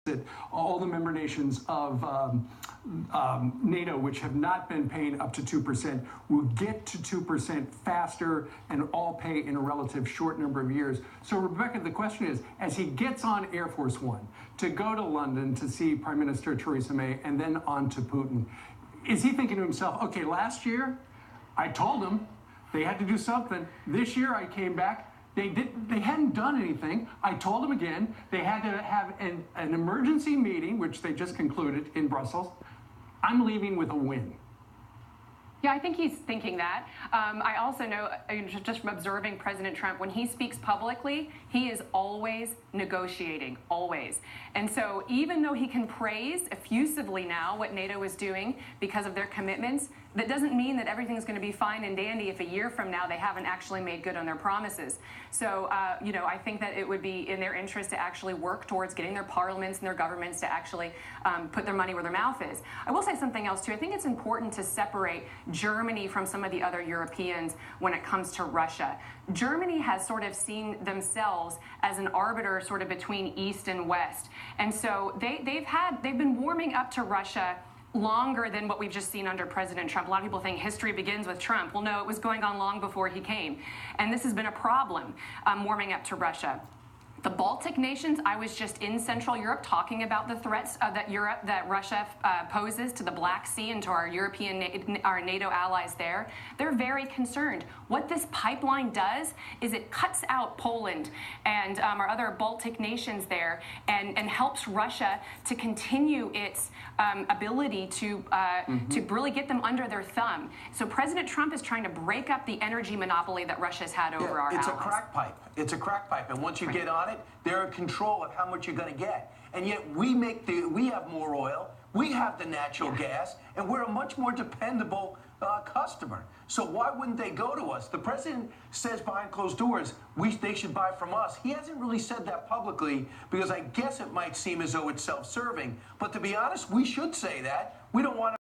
that all the member nations of NATO, which have not been paying up to 2%, will get to 2% faster and all pay in a relative short number of years. So, Rebecca, the question is, as he gets on Air Force One to go to London to see Prime Minister Theresa May and then on to Putin, is he thinking to himself, okay, last year I told them they had to do something. This year I came back. They hadn't done anything. I told them again. They had to have an emergency meeting, which they just concluded in Brussels. I'm leaving with a win. Yeah, I think he's thinking that. I also know, just from observing President Trump, when he speaks publicly, he is always negotiating, always. And so even though he can praise effusively now what NATO is doing because of their commitments, that doesn't mean that everything's going to be fine and dandy if a year from now they haven't actually made good on their promises. So, I think that it would be in their interest to actually work towards getting their parliaments and their governments to actually put their money where their mouth is. I will say something else, too. I think it's important to separate Germany from some of the other Europeans when it comes to Russia. Germany has sort of seen themselves as an arbiter sort of between East and West. And so they've been warming up to Russia longer than what we've just seen under President Trump. A lot of people think history begins with Trump. Well, no, it was going on long before he came. And this has been a problem, warming up to Russia. The Baltic nations, I was just in Central Europe talking about the threats that Russia poses to the Black Sea and to our our NATO allies there. They're very concerned. What this pipeline does is it cuts out Poland and our other Baltic nations there and helps Russia to continue its ability to really get them under their thumb. So President Trump is trying to break up the energy monopoly that Russia's had over our allies. It's a crack pipe. It's a crack pipe. And once you get on it, they're in control of how much you're going to get. And yet we have more oil, we have the natural gas, and we're a much more dependable customer. So why wouldn't they go to us? The president says behind closed doors, they should buy from us. He hasn't really said that publicly because I guess it might seem as though it's self-serving. But to be honest, we should say that. We don't want to